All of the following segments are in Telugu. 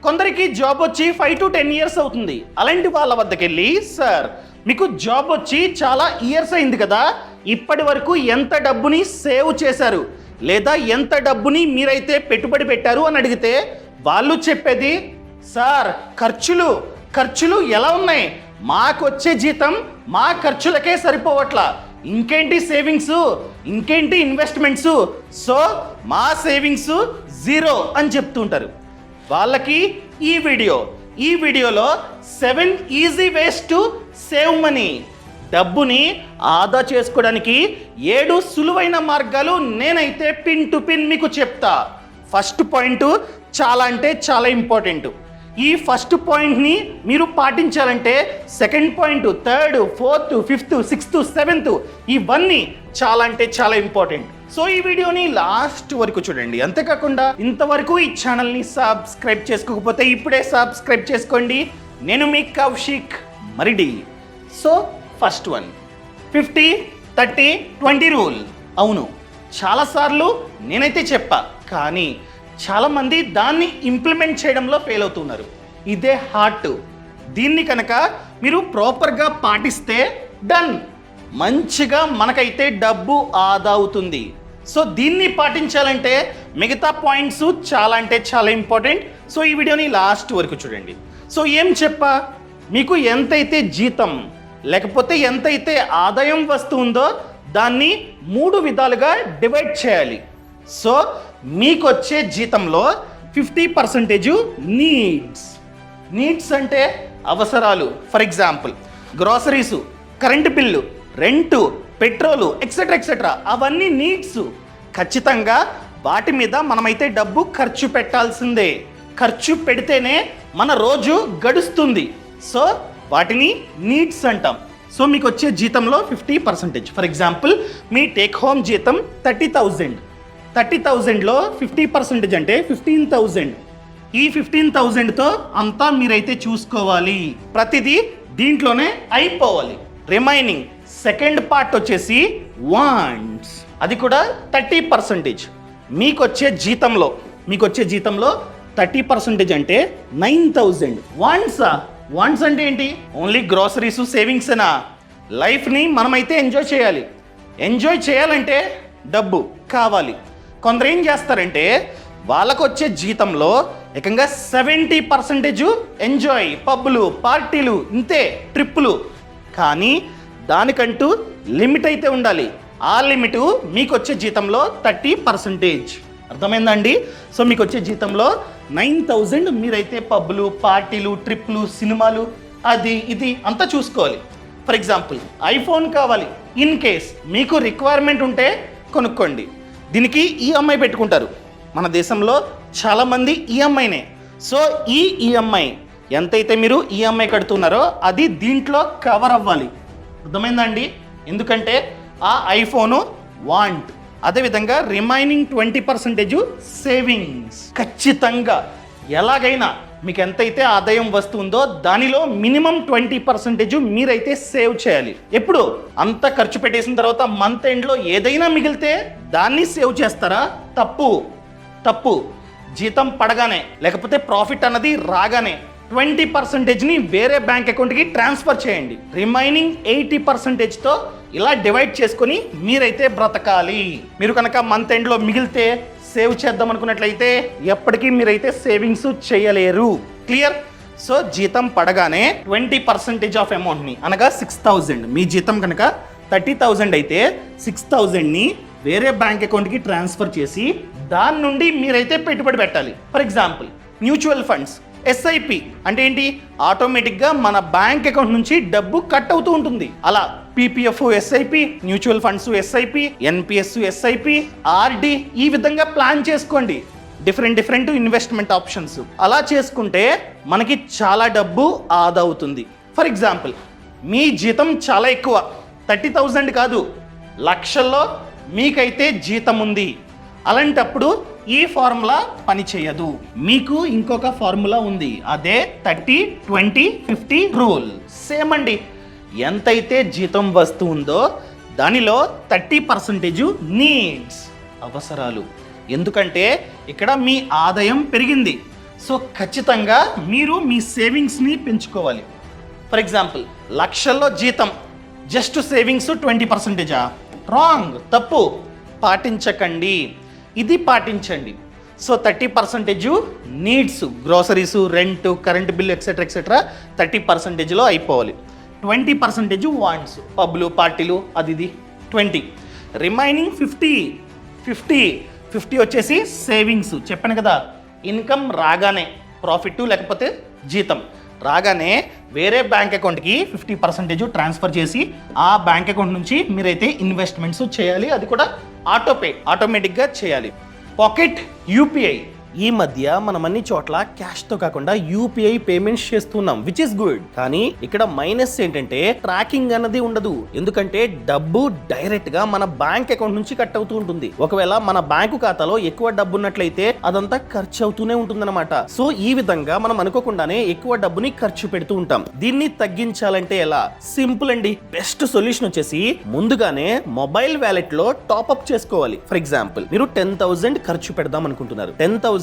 కొందరికి జాబ్ వచ్చి 5 to 10 years అవుతుంది. అలాంటి వాళ్ళ వద్దకు వెళ్ళి, సార్ మీకు జాబ్ వచ్చి చాలా ఇయర్స్ అయింది కదా, ఇప్పటి వరకు ఎంత డబ్బుని సేవ్ చేశారు లేదా ఎంత డబ్బుని మీరైతే పెట్టుబడి పెట్టారు అని అడిగితే వాళ్ళు చెప్పేది, సార్ ఖర్చులు ఎలా ఉన్నాయి, మాకొచ్చే జీతం మా ఖర్చులకే సరిపోవట్లా, ఇంకేంటి సేవింగ్స్, ఇంకేంటి ఇన్వెస్ట్మెంట్స్, సో మా సేవింగ్స్ జీరో అని చెప్తుంటారు. వాళ్ళకి ఈ వీడియోలో 7 easy ways to save money, డబ్బుని ఆదా చేసుకోవడానికి 7 సులువైన మార్గాలు నేనైతే పిన్ టు పిన్ మీకు చెప్తా. ఫస్ట్ పాయింట్ చాలా అంటే చాలా ఇంపార్టెంట్. ఈ ఫస్ట్ పాయింట్ని మీరు పాటించాలంటే second point, third, fourth, fifth, sixth, seventh ఇవన్నీ చాలా అంటే చాలా ఇంపార్టెంట్. సో ఈ వీడియోని లాస్ట్ వరకు చూడండి. అంతేకాకుండా ఇంతవరకు ఈ ఛానల్ని సబ్స్క్రైబ్ చేసుకోకపోతే ఇప్పుడే సబ్స్క్రైబ్ చేసుకోండి. నేను మీ Kaushik Maridi. So first one, 50-30-20 rule. అవును, చాలాసార్లు నేనైతే చెప్పా, కానీ చాలామంది దాన్ని ఇంప్లిమెంట్ చేయడంలో ఫెయిల్ అవుతున్నారు. ఇదే హార్ట్. దీన్ని కనుక మీరు ప్రాపర్గా పాటిస్తే డన్, మంచిగా మనకైతే డబ్బు ఆదా అవుతుంది. సో దీన్ని పాటించాలంటే మిగతా పాయింట్స్ చాలా అంటే చాలా ఇంపార్టెంట్. సో ఈ వీడియోని లాస్ట్ వరకు చూడండి. సో ఏం చెప్పా, మీకు ఎంతైతే జీతం లేకపోతే ఎంతైతే ఆదాయం వస్తుందో దాన్ని 3 విధాలుగా డివైడ్ చేయాలి. సో మీకు వచ్చే జీతంలో 50% నీడ్స్ అంటే అవసరాలు. For example groceries, current bill, rent, petrol, etcetera అవన్నీ నీడ్స్. ఖచ్చితంగా వాటి మీద మనమైతే డబ్బు ఖర్చు పెట్టాల్సిందే. ఖర్చు పెడితేనే మన రోజు గడుస్తుంది. సో వాటిని నీడ్స్ అంటాం. సో మీకు వచ్చే జీతంలో 50%. For example me take home జీతం 30,000లో 50% అంటే 15,000. ఈ 15,000తో అంతా మీరైతే చూసుకోవాలి. ప్రతిదీ దీంట్లోనే అయిపోవాలి. రిమైనింగ్ సెకండ్ పార్ట్ వచ్చేసి వాంట్స్, అది కూడా 30%. మీకు వచ్చే జీతంలో 30% అంటే 9,000. వాంట్స్ అంటే ఏంటి? ఓన్లీ గ్రాసరీస్, సేవింగ్సేనా? లైఫ్ని మనమైతే ఎంజాయ్ చేయాలంటే డబ్బు కావాలి. కొందరు ఏం చేస్తారంటే వాళ్ళకు వచ్చే జీతంలో ఏకంగా 70% ఎంజాయ్, పబ్బులు, పార్టీలు, ఇంతే, ట్రిప్పులు. కానీ దానికంటూ లిమిట్ అయితే ఉండాలి. ఆ లిమిట్ మీకు వచ్చే జీతంలో 30%. అర్థమైందండి? సో మీకు వచ్చే జీతంలో 9,000 మీరైతే పబ్బులు, పార్టీలు, ట్రిప్పులు, సినిమాలు, అది ఇది అంతా చూసుకోవాలి. ఫర్ ఎగ్జాంపుల్ ఐఫోన్ కావాలి, ఇన్ కేస్ మీకు రిక్వైర్మెంట్ ఉంటే కొనుక్కోండి. దీనికి ఈఎంఐ పెట్టుకుంటారు. మన దేశంలో చాలామంది ఈఎంఐనే. సో ఈ ఈఎంఐ ఎంతైతే మీరు ఈఎంఐ కడుతున్నారో అది దీంట్లో కవర్ అవ్వాలి. అర్థమైందండి? ఎందుకంటే ఆ ఐఫోను వాంట్. అదేవిధంగా రిమైనింగ్ 20% సేవింగ్స్. ఖచ్చితంగా ఎలాగైనా మీకు ఎంతైతే ఆదాయం వస్తుందో దానిలో మినిమం 20% మీరైతే సేవ్ చేయాలి. ఎప్పుడు అంత ఖర్చు పెట్టేసిన తర్వాత మంత్ ఎండ్లో ఏదైనా మిగిలితే దాన్ని సేవ్ చేస్తారా? తప్పు. జీతం పడగానే లేకపోతే ప్రాఫిట్ అన్నది రాగానే 20%ని వేరే బ్యాంక్ అకౌంట్కి ట్రాన్స్ఫర్ చేయండి. రిమైనింగ్ 80%తో ఇలా డివైడ్ చేసుకొని మీరైతే బ్రతకాలి. మీరు కనుక మంత్ ఎండ్లో మిగిలితే సేవ్ చేద్దాం అనుకున్నట్లయితే ఎప్పటికీ మీరైతే సేవింగ్స్ చేయలేరు. క్లియర్? సో జీతం పడగానే 20% ఆఫ్ అమౌంట్ని, అనగా 6,000, మీ జీతం కనుక 30,000 అయితే 6,000ని వేరే బ్యాంక్ అకౌంట్కి ట్రాన్స్ఫర్ చేసి దాని నుండి మీరైతే పెట్టుబడి పెట్టాలి. For example mutual funds, SIP అంటే ఏంటి? ఆటోమేటిక్గా మన బ్యాంక్ అకౌంట్ నుంచి డబ్బు కట్ అవుతూ ఉంటుంది. అలా PPF SIP, mutual funds SIP, NPS SIP, RD, ఈ విధంగా ప్లాన్ చేసుకోండి. Different investment options. అలా చేసుకుంటే మనకి చాలా డబ్బు ఆదా అవుతుంది. ఫర్ ఎగ్జాంపుల్ మీ జీతం చాలా ఎక్కువ, 30,000 కాదు, లక్షల్లో మీకైతే జీతం ఉంది. అలాంటప్పుడు ఈ ఫార్ములా పని చేయదు. మీకు ఇంకొక ఫార్ములా ఉంది, అదే 30-20-50 రూల్. సేమ్ అండి. ఎంతైతే జీతం వస్తుందో దానిలో 30% నీడ్స్, అవసరాలు. ఎందుకంటే ఇక్కడ మీ ఆదాయం పెరిగింది, సో ఖచ్చితంగా మీరు మీ సేవింగ్స్ని పెంచుకోవాలి. ఫర్ ఎగ్జాంపుల్, లక్షల్లో జీతం, జస్ట్ సేవింగ్స్ 20%. రాంగ్, తప్పు, పాటించకండి. ఇది పాటించండి. So 30% needs, groceries, rent, current bill etcetera etcetera 30%లో అయిపోవాలి. 20% వాంట్స్, పబ్లు, పార్టీలు, అది ఇది 20. రిమైనింగ్ 50 వచ్చేసి సేవింగ్స్. చెప్పాను కదా, ఇన్కమ్ రాగానే, ప్రాఫిట్ లేకపోతే జీతం రాగానే వేరే బ్యాంక్ అకౌంట్కి 50% ట్రాన్స్ఫర్ చేసి ఆ బ్యాంక్ అకౌంట్ నుంచి మీరైతే ఇన్వెస్ట్మెంట్స్ చేయాలి. అది కూడా ఆటోమేటిక్గా చేయాలి. Pocket UPI. ఈ మధ్య మనం అన్ని చోట్ల క్యాష్తో కాకుండా యూపీఐ పేమెంట్స్ చేస్తున్నాం, విచ్ ఇస్ గుడ్. కానీ ఇక్కడ మైనస్ ఏంటంటే ట్రాకింగ్ అన్నది ఉండదు. ఎందుకంటే డబ్బు డైరెక్ట్ గా మన బ్యాంక్ అకౌంట్ నుంచి కట్ అవుతూ ఉంటుంది. ఒకవేళ మన బ్యాంకు ఖాతాలో ఎక్కువ డబ్బు ఉన్నట్లయితే అదంతా ఖర్చు అవుతూనే ఉంటుందన్నమాట. సో ఈ విధంగా మనం అనుకోకుండానే ఎక్కువ డబ్బుని ఖర్చు పెడుతూ ఉంటాం. దీన్ని తగ్గించాలంటే ఎలా? సింపుల్ అండి. బెస్ట్ సొల్యూషన్ వచ్చేసి ముందుగానే మొబైల్ వ్యాలెట్ లో టాప్అప్ చేసుకోవాలి. ఫర్ ఎగ్జాంపుల్, మీరు 10,000 ఖర్చు పెడదాం అనుకుంటున్నారు. 10,000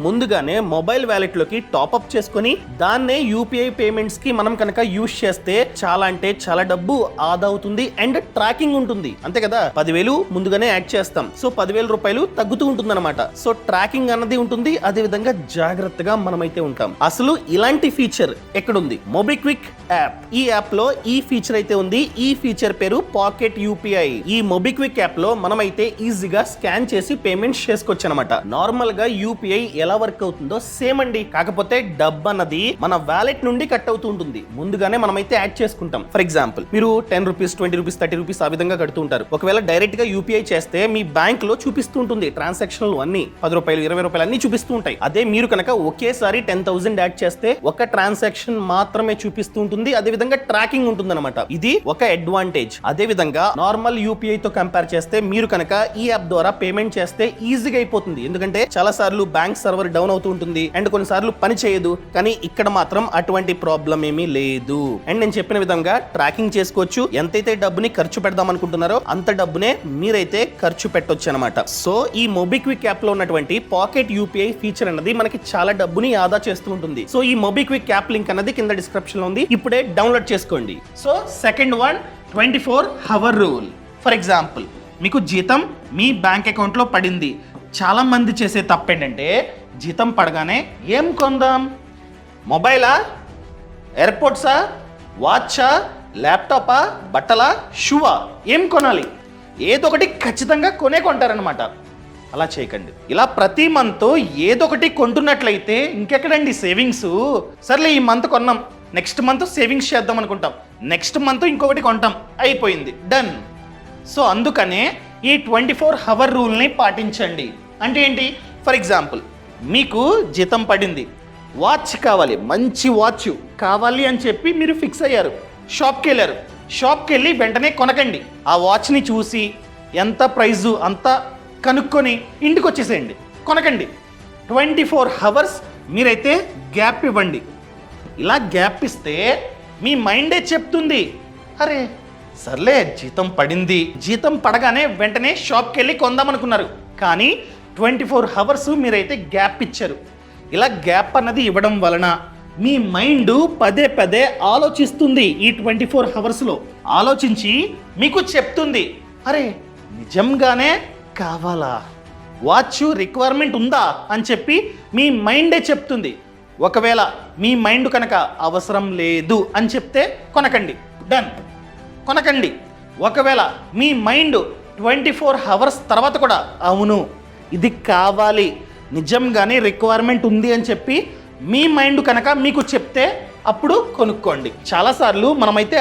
ముందుగానే మొబైల్ వ్యాలెట్ లోకి టాప్అప్ చేసుకుని దాన్నే యూపీఐ పేమెంట్స్ కి మనం కనుక యూజ్ చేస్తే చాలా అంటే చాలా డబ్బు ఆదా అవుతుంది అండ్ ట్రాకింగ్ ఉంటుంది. అంతే కదా, 10,000 ముందుగానే యాడ్ చేస్తాం. సో 10,000 రూపాయలు తగ్గుతూ ఉంటుంది అనమాట. సో ట్రాకింగ్ అన్నది ఉంటుంది. అదే విధంగా జాగ్రత్తగా మనమైతే ఉంటాం. అసలు ఇలాంటి ఫీచర్ ఎక్కడుంది? MobiKwik app. ఈ యాప్ లో ఈ ఫీచర్ అయితే ఉంది. ఈ ఫీచర్ పేరు పాకెట్ యూపీఐ. ఈ మొబిక్విక్ యాప్ లో మనమైతే ఈజీగా స్కాన్ చేసి పేమెంట్స్ చేసుకోవచ్చు అనమాట. నార్మల్ గా యూపీఐ ఎలా వర్క్ అవుతుందో సేమ్ అండి. కాకపోతే డబ్బు అన్నది మన వ్యాలెట్ నుండి కట్ అవుతూ ఉంటుంది. ముందుగానే మనమైతే యాడ్ చేసుకుంటాం. ఫర్ ఎగ్జాంపుల్, మీరు 10 రూపీస్, 20 రూపీస్, 30 రూపీస్ ఆ విధంగా కడుతూ ఉంటారు. ఒకవేళ డైరెక్ట్ గా యూపీఐ చేస్తే మీ బ్యాంక్ లో చూపిస్తూ ఉంటుంది ట్రాన్సాక్షన్లు అన్ని 10 రూపాయలు, 20 రూపాయలు అన్ని చూపిస్తూ ఉంటాయి. అదే మీరు కనుక ఒకేసారి 10,000 యాడ్ చేస్తే ఒక ట్రాన్సాక్షన్ మాత్రమే చూపిస్తూ ఉంటుంది. అదే విధంగా ట్రాకింగ్ ఉంటుంది అనమాట. ఇది ఒక అడ్వాంటేజ్. అదే విధంగా నార్మల్ యూపీఐ తో కంపేర్ చేస్తే మీరు కనుక ఈ యాప్ ద్వారా పేమెంట్ చేస్తే ఈజీగా అయిపోతుంది. ఎందుకంటే చాలా సార్లు బ్యాంక్ సర్వర్ డౌన్ అవుతూ ఉంటుంది అండ్ కొన్నిసార్లు పని చేయదు. కానీ ఇక్కడ మాత్రం అటువంటి ప్రాబ్లం ఏమీ లేదు. అండ్ నేను చెప్పిన విధంగా ట్రాకింగ్ చేసుకోవచ్చు. ఎంతైతే డబ్బుని ఖర్చు పెడదాం అనుకుంటున్నారో అంత డబ్బునే మీరైతే ఖర్చు పెట్టొచ్చు అనమాట. సో ఈ మొబిక్విక్ యాప్ లో ఉన్నటువంటి పాకెట్ యూపీఐ ఫీచర్ అన్నది మనకి చాలా డబ్బుని ఆదా చేస్తూ ఉంటుంది. సో ఈ మొబిక్విక్ యాప్ లింక్ అన్నది కింద డిస్క్రిప్షన్ లో ఉంది. ఇప్పుడే డౌన్లోడ్ చేసుకోండి. So second one, 24-hour rule. For example, మీకు జీతం మీ బ్యాంక్ అకౌంట్ లో పడింది. చాలా మంది చేసే తప్పు ఏంటంటే జీతం పడగానే ఏం కొందాం? మొబైలా, ఎయిర్పోర్ట్సా, వాచా, ల్యాప్టాపా, బట్టలా, షూవా, ఏం కొనాలి? ఏదో ఒకటి ఖచ్చితంగా కొంటారనమాట. అలా చేయకండి. ఇలా ప్రతి మంత్ ఏదో ఒకటి కొంటున్నట్లయితే ఇంకెక్కడండి సేవింగ్స్? సర్లే ఈ మంత్ కొన్నాం, నెక్స్ట్ మంత్ సేవింగ్స్ చేద్దాం అనుకుంటాం, నెక్స్ట్ మంత్ ఇంకొకటి కొంటాం, అయిపోయింది, డన్. సో అందుకనే ఈ 24-hour రూల్ని పాటించండి. అంటే ఏంటి? ఫర్ ఎగ్జాంపుల్, మీకు జీతం పడింది, వాచ్ కావాలి, మంచి వాచ్ కావాలి అని చెప్పి మీరు ఫిక్స్ అయ్యారు. షాప్కి వెళ్ళి వెంటనే కొనకండి. ఆ వాచ్ని చూసి ఎంత ప్రైజు అంతా కనుక్కొని ఇంటికి వచ్చేసేయండి, కొనకండి. 24 hours మీరైతే గ్యాప్ ఇవ్వండి. ఇలా గ్యాప్ ఇస్తే మీ మైండే చెప్తుంది, అరే సర్లే జీతం పడింది, జీతం పడగానే వెంటనే షాప్కి వెళ్ళి కొందాం అనుకున్నారు. కానీ 24 hours మీరైతే గ్యాప్ ఇచ్చారు. ఇలా గ్యాప్ అన్నది ఇవ్వడం వలన మీ మైండ్ పదే పదే ఆలోచిస్తుంది. ఈ 24 hoursలో ఆలోచించి మీకు చెప్తుంది, అరే నిజంగానే కావాలా, వాచ్ రిక్వైర్మెంట్ ఉందా అని చెప్పి మీ మైండే చెప్తుంది. ఒకవేళ మీ మైండ్ కనుక అవసరం లేదు అని చెప్తే కొనకండి, డన్, కొనకండి. ఒకవేళ మీ మైండ్ 24 hours తర్వాత కూడా అవును ఇది కావాలి, నిజంగానే రిక్వైర్మెంట్ ఉంది అని చెప్పి మీ మైండ్ కనుక మీకు చెప్తే అప్పుడు కొనుక్కోండి. చాలాసార్లు మనమైతే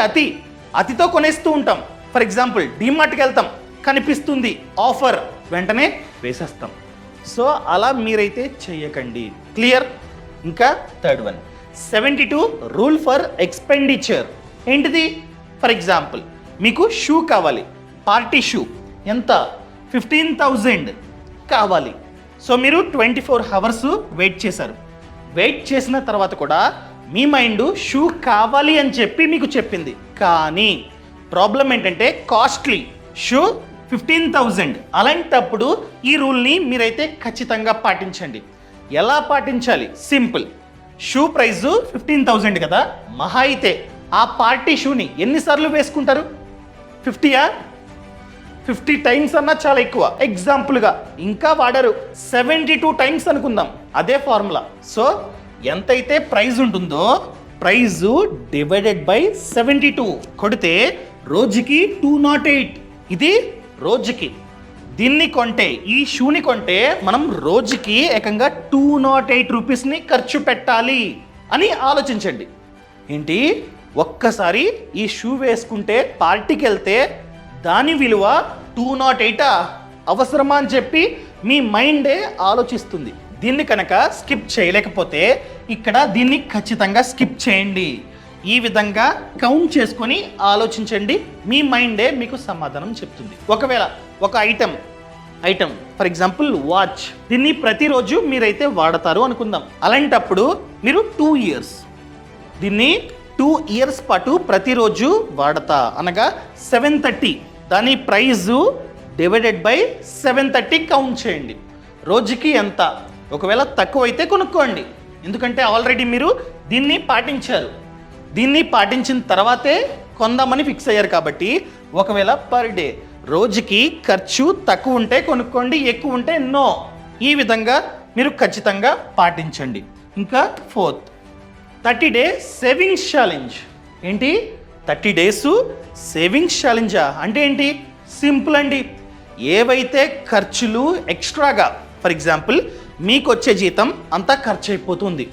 అతితో కొనేస్తూ ఉంటాం. ఫర్ ఎగ్జాంపుల్, డీమార్ట్కి వెళ్తాం, కనిపిస్తుంది ఆఫర్, వెంటనే వేసేస్తాం. సో అలా మీరైతే చెయ్యకండి. క్లియర్? ఇంకా third one, 72 rule for expenditure. ఏంటిది? ఫర్ ఎగ్జాంపుల్, మీకు షూ కావాలి, పార్టీ షూ, ఎంత? 15,000 కావాలి. సో మీరు 24 hours వెయిట్ చేశారు. వెయిట్ చేసిన తర్వాత కూడా మీ మైండ్ షూ కావాలి అని చెప్పి మీకు చెప్పింది. కానీ ప్రాబ్లం ఏంటంటే కాస్ట్లీ షూ 15,000. అలాంటప్పుడు ఈ రూల్ని మీరైతే ఖచ్చితంగా పాటించండి. ఎలా పాటించాలి? సింపుల్. షూ ప్రైస్ 15,000 కదా, మహా అయితే ఆ పార్టీ షూని ఎన్నిసార్లు వేసుకుంటారు? 50యా? 50 టైమ్స్ అన్నా చాలా ఎక్కువ. ఎగ్జాంపుల్గా ఇంకా వాడరు, 72 టైమ్స్ అనుకుందాం. అదే ఫార్ములా. సో ఎంతైతే ప్రైజ్ ఉంటుందో ప్రైజ్ డివైడెడ్ బై 72 కొడితే రోజుకి 208. ఇది రోజుకి. దీన్ని కొంటే, ఈ షూని కొంటే మనం రోజుకి ఏకంగా 208 రూపీస్ని ఖర్చు పెట్టాలి అని ఆలోచించండి. ఏంటి, ఒక్కసారి ఈ షూ వేసుకుంటే పార్టీకి వెళ్తే దాని విలువ 208 అవసరమా అని చెప్పి మీ మైండే ఆలోచిస్తుంది. దీన్ని కనుక స్కిప్ చేయలేకపోతే ఇక్కడ దీన్ని ఖచ్చితంగా స్కిప్ చేయండి. ఈ విధంగా కౌంట్ చేసుకొని ఆలోచించండి, మీ మైండే మీకు సమాధానం చెప్తుంది. ఒకవేళ ఒక ఐటెం ఫర్ ఎగ్జాంపుల్ వాచ్, దీన్ని ప్రతిరోజు మీరైతే వాడతారు అనుకుందాం. అలాంటప్పుడు మీరు 2 ఇయర్స్, దీన్ని 2 ఇయర్స్ పాటు ప్రతిరోజు వాడతా అనగా 730, దాని ప్రైజు డివైడెడ్ బై 730 కౌంట్ చేయండి. రోజుకి ఎంత? ఒకవేళ తక్కువ అయితే కొనుక్కోండి, ఎందుకంటే ఆల్రెడీ మీరు దీన్ని పాటించారు. దీన్ని పాటించిన తర్వాతే కొందామని ఫిక్స్ అయ్యారు కాబట్టి ఒకవేళ పర్ డే రోజుకి ఖర్చు తక్కువ ఉంటే కొనుక్కోండి, ఎక్కువ ఉంటే నో. ఈ విధంగా మీరు ఖచ్చితంగా పాటించండి. ఇంకా 4th 30 డేస్ సేవింగ్స్ ఛాలెంజ్. ఏంటి 30 డేస్ సేవింగ్స్ ఛాలెంజా అంటే ఏంటి? సింపుల్ అండి. ఏవైతే ఖర్చులు ఎక్స్ట్రాగా, ఫర్ ఎగ్జాంపుల్ మీకు వచ్చే జీతం అంతా ఖర్చు అయిపోతుంది.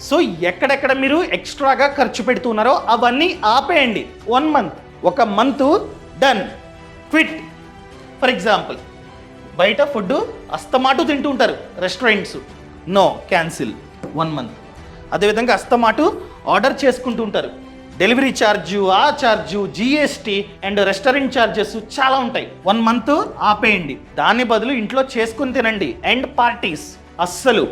సో ఎక్కడెక్కడ మీరు ఎక్స్ట్రాగా ఖర్చు పెడుతున్నారో అవన్నీ ఆపేయండి. 1 మంత్, ఒక month done, quit. For example బయట ఫుడ్ అస్తమాటు తింటూ ఉంటారు రెస్టారెంట్స్, నో, క్యాన్సిల్ 1 మంత్. అదేవిధంగా అస్తమాటు ఆర్డర్ చేసుకుంటూ ఉంటారు, డెలివరీ ఛార్జు, ఆ charge, GST and restaurant charges చాలా ఉంటాయి. 1 మంత్ ఆపేయండి. దాని బదులు ఇంట్లో చేసుకుని తినండి. అండ్ పార్టీస్, అస్సలు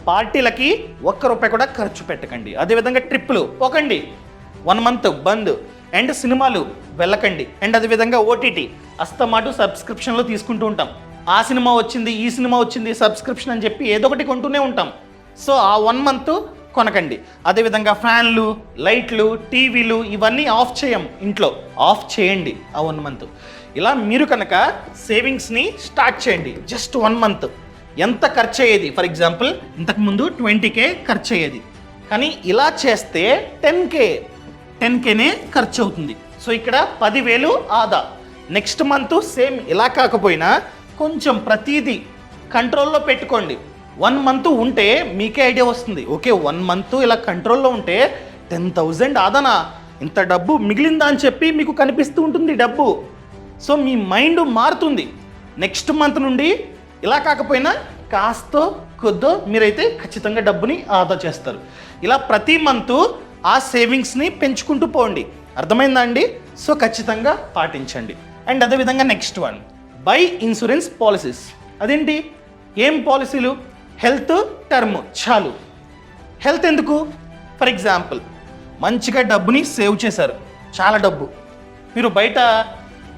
పార్టీలకి ₹1 కూడా ఖర్చు పెట్టకండి. అదేవిధంగా ట్రిప్పులు పోకండి, 1 మంత్ బంద్. అండ్ సినిమాలు వెళ్ళకండి. అండ్ అదేవిధంగా ఓటీటీ అస్తమాటు సబ్స్క్రిప్షన్లో తీసుకుంటూ ఉంటాం. ఆ సినిమా వచ్చింది, ఈ సినిమా వచ్చింది, సబ్స్క్రిప్షన్ అని చెప్పి ఏదో ఒకటి కొంటూనే ఉంటాం. సో ఆ 1 మంత్ కొనకండి. అదేవిధంగా ఫ్యాన్లు, లైట్లు, టీవీలు ఇవన్నీ ఆఫ్ చేయం, ఇంట్లో ఆఫ్ చేయండి ఆ 1 మంత్. ఇలా మీరు కనుక సేవింగ్స్ని స్టార్ట్ చేయండి. Just 1 month. ఎంత ఖర్చు అయ్యేది? ఫర్ ఎగ్జాంపుల్ ఇంతకుముందు 20K ఖర్చు అయ్యేది, కానీ ఇలా చేస్తే 10Kనే ఖర్చు అవుతుంది. సో ఇక్కడ 10,000 ఆదా. నెక్స్ట్ మంత్ సేమ్ ఇలా కాకపోయినా కొంచెం ప్రతిదీ కంట్రోల్లో పెట్టుకోండి. 1 మంత్ ఉంటే మీకే ఐడియా వస్తుంది, ఓకే 1 మంత్ ఇలా కంట్రోల్లో ఉంటే 10,000 ఆదానా, ఇంత డబ్బు మిగిలిందా అని చెప్పి మీకు కనిపిస్తూ ఉంటుంది డబ్బు. సో మీ మైండ్ మారుతుంది. నెక్స్ట్ మంత్ నుండి ఇలా కాకపోయినా కాస్తో కొద్దో మీరైతే ఖచ్చితంగా డబ్బుని ఆదా చేస్తారు. ఇలా ప్రతి మంత్ ఆ సేవింగ్స్ని పెంచుకుంటూ పోండి. అర్థమైందా అండి? సో ఖచ్చితంగా పాటించండి. అండ్ అదేవిధంగా next one, by insurance policies. అదేంటి? ఏం పాలసీలు? హెల్త్, టర్మ్ చాలు. హెల్త్ ఎందుకు? ఫర్ ఎగ్జాంపుల్ మంచిగా డబ్బుని సేవ్ చేశారు, చాలా డబ్బు. మీరు బయట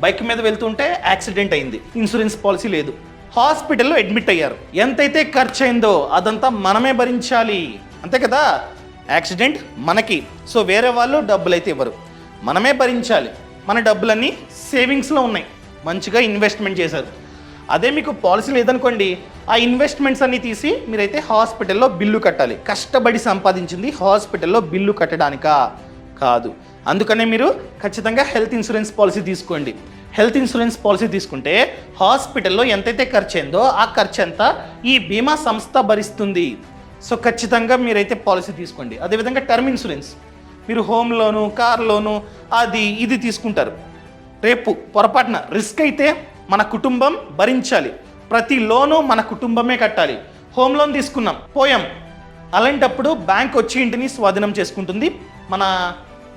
బైక్ మీద వెళ్తుంటే యాక్సిడెంట్ అయింది, ఇన్సూరెన్స్ పాలసీ లేదు. హాస్పిటల్లో అడ్మిట్ అయ్యారు, ఎంతైతే ఖర్చు అయిందో అదంతా మనమే భరించాలి, అంతే కదా? యాక్సిడెంట్ మనకి, సో వేరే వాళ్ళు డబ్బులు అయితే ఇవ్వరు, మనమే భరించాలి. మన డబ్బులన్నీ సేవింగ్స్లో ఉన్నాయి, మంచిగా ఇన్వెస్ట్మెంట్ చేశారు. అదే మీకు పాలసీ లేదనుకోండి, ఆ ఇన్వెస్ట్మెంట్స్ అన్నీ తీసి మీరైతే హాస్పిటల్లో బిల్లు కట్టాలి. కష్టపడి సంపాదించింది హాస్పిటల్లో బిల్లు కట్టడానికా? కాదు. అందుకనే మీరు ఖచ్చితంగా హెల్త్ ఇన్సూరెన్స్ పాలసీ తీసుకోండి. హెల్త్ ఇన్సూరెన్స్ పాలసీ తీసుకుంటే హాస్పిటల్లో ఎంతైతే ఖర్చు అయిందో ఆ ఖర్చు అంతా ఈ బీమా సంస్థ భరిస్తుంది. సో ఖచ్చితంగా మీరైతే పాలసీ తీసుకోండి. అదేవిధంగా టర్మ్ ఇన్సూరెన్స్, మీరు హోమ్ లోను, కార్ లోను, అది ఇది తీసుకుంటారు. రేపు పొరపాటున రిస్క్ అయితే మన కుటుంబం భరించాలి. ప్రతి లోను మన కుటుంబమే కట్టాలి. హోమ్ లోన్ తీసుకున్నాం, పోయాం, అలాంటప్పుడు బ్యాంక్ వచ్చి ఇంటిని స్వాధీనం చేసుకుంటుంది, మన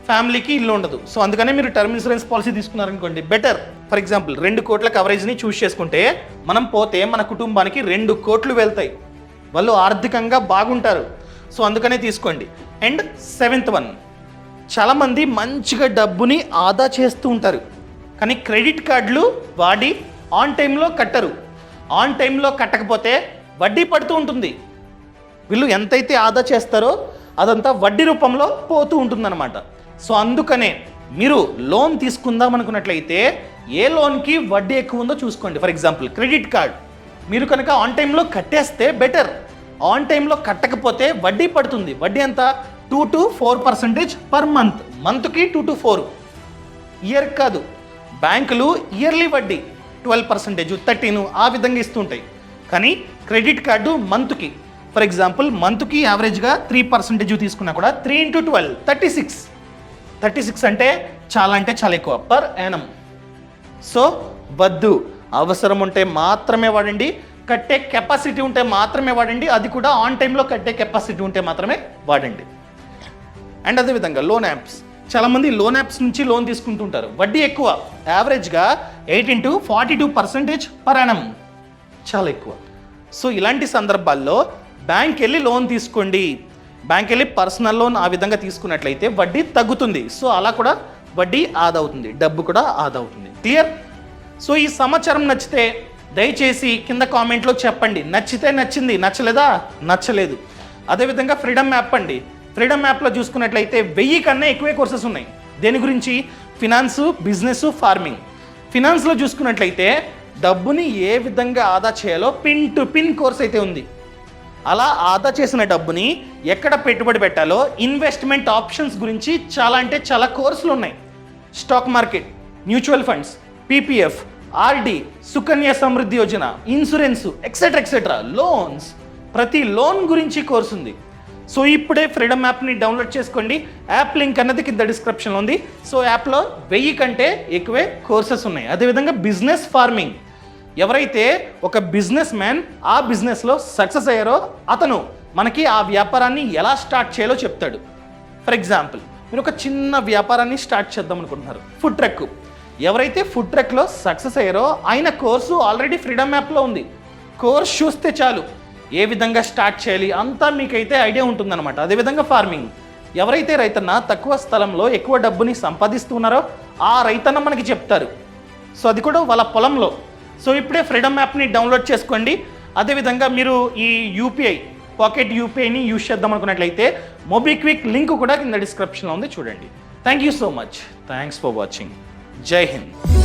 ఫ్యామిలీకి ఇల్లు ఉండదు. సో అందుకనే మీరు టర్మ్ ఇన్సూరెన్స్ పాలసీ తీసుకున్నారనుకోండి బెటర్. ఫర్ ఎగ్జాంపుల్ 2 కోట్ల కవరేజ్ని చూస్ చేసుకుంటే మనం పోతే మన కుటుంబానికి 2 కోట్లు వెళ్తాయి, వాళ్ళు ఆర్థికంగా బాగుంటారు. సో అందుకనే తీసుకోండి. అండ్ 7th వన్, చాలామంది మంచిగా డబ్బుని ఆదా చేస్తూ ఉంటారు, కానీ క్రెడిట్ కార్డులు వాడి ఆన్ టైంలో కట్టరు. ఆన్ టైంలో కట్టకపోతే వడ్డీ పడుతూ ఉంటుంది. వీళ్ళు ఎంతైతే ఆదా చేస్తారో అదంతా వడ్డీ రూపంలో పోతూ ఉంటుందన్నమాట. సో అందుకనే మీరు లోన్ తీసుకుందాం అనుకున్నట్లయితే ఏ లోన్కి వడ్డీ ఎక్కువ ఉందో చూసుకోండి. ఫర్ ఎగ్జాంపుల్ క్రెడిట్ కార్డ్ మీరు కనుక ఆన్ టైంలో కట్టేస్తే బెటర్. ఆన్ టైంలో కట్టకపోతే వడ్డీ పడుతుంది. వడ్డీ ఎంత? 2 to 4% పర్ మంత్. మంత్కి 2 to 4, ఇయర్ కాదు. బ్యాంకులు ఇయర్లీ వడ్డీ 12%, 13 ఆ విధంగా ఇస్తుంటాయి. కానీ క్రెడిట్ కార్డు మంత్కి, ఫర్ ఎగ్జాంపుల్ మంత్కి యావరేజ్గా 3% తీసుకున్నా కూడా 3 into 12 36 అంటే చాలా ఎక్కువ పర్ యానం. సో వద్దు, అవసరం ఉంటే మాత్రమే వాడండి, కట్టే కెపాసిటీ ఉంటే మాత్రమే వాడండి, అది కూడా ఆన్ టైంలో కట్టే కెపాసిటీ ఉంటే మాత్రమే వాడండి. అండ్ అదేవిధంగా లోన్ యాప్స్, చాలామంది లోన్ యాప్స్ నుంచి లోన్ తీసుకుంటుంటారు. వడ్డీ ఎక్కువ, యావరేజ్గా 8 into 42% పర్ యానం, చాలా ఎక్కువ. సో ఇలాంటి సందర్భాల్లో బ్యాంక్ వెళ్ళి లోన్ తీసుకోండి. బ్యాంక్ వెళ్ళి పర్సనల్ లోన్ ఆ విధంగా తీసుకున్నట్లయితే వడ్డీ తగ్గుతుంది. సో అలా కూడా వడ్డీ ఆదా అవుతుంది, డబ్బు కూడా ఆదా అవుతుంది. క్లియర్? సో ఈ సమాచారం నచ్చితే దయచేసి కింద కామెంట్లో చెప్పండి. నచ్చితే నచ్చింది, నచ్చలేదా నచ్చలేదు. అదేవిధంగా ఫ్రీడమ్ యాప్ అండి. ఫ్రీడమ్ యాప్లో చూసుకున్నట్లయితే 1000 కన్నా ఎక్కువే కోర్సెస్ ఉన్నాయి. దేని గురించి? Finance, business, farming. ఫినాన్స్లో చూసుకున్నట్లయితే డబ్బుని ఏ విధంగా ఆదా చేయాలో పిన్ టు పిన్ కోర్స్ అయితే ఉంది. అలా ఆదా చేసిన డబ్బుని ఎక్కడ పెట్టుబడి పెట్టాలో, ఇన్వెస్ట్మెంట్ ఆప్షన్స్ గురించి చాలా కోర్సులు ఉన్నాయి. Stock market, mutual funds, PPF, RD, Sukanya Samriddhi Yojana, insurance, etcetera, loans, ప్రతి లోన్ గురించి కోర్సు ఉంది. సో ఇప్పుడే ఫ్రీడమ్ యాప్ని డౌన్లోడ్ చేసుకోండి. యాప్ లింక్ అన్నది కింద డిస్క్రిప్షన్లో ఉంది. సో యాప్లో 1000 కంటే ఎక్కువే కోర్సెస్ ఉన్నాయి. అదేవిధంగా బిజినెస్, ఫార్మింగ్. ఎవరైతే ఒక బిజినెస్ మ్యాన్ ఆ బిజినెస్లో సక్సెస్ అయ్యారో అతను మనకి ఆ వ్యాపారాన్ని ఎలా స్టార్ట్ చేయాలో చెప్తాడు. ఫర్ ఎగ్జాంపుల్ మీరు ఒక చిన్న వ్యాపారాన్ని స్టార్ట్ చేద్దాం అనుకుంటున్నారు, ఫుడ్ ట్రక్. ఎవరైతే ఫుడ్ ట్రక్లో సక్సెస్ అయ్యారో ఆయన కోర్సు ఆల్రెడీ ఫ్రీడమ్ యాప్లో ఉంది. కోర్స్ చూస్తే చాలు ఏ విధంగా స్టార్ట్ చేయాలి అంతా మీకైతే ఐడియా ఉంటుందన్నమాట. అదేవిధంగా ఫార్మింగ్. ఎవరైతే రైతన్న తక్కువ స్థలంలో ఎక్కువ డబ్బుని సంపాదిస్తున్నారో ఆ రైతన్న మనకి చెప్తారు. సో అది కూడా వాళ్ళ పొలంలో. సో ఇప్పుడే ఫ్రీడమ్ యాప్ని డౌన్లోడ్ చేసుకోండి. అదేవిధంగా మీరు ఈ యూపీఐ, పాకెట్ యూపీఐని యూజ్ చేద్దాం అనుకున్నట్లయితే మోబిక్విక్ లింక్ కూడా కింద డిస్క్రిప్షన్లో ఉంది, చూడండి. Thank you so much. Thanks for watching. జై హింద్.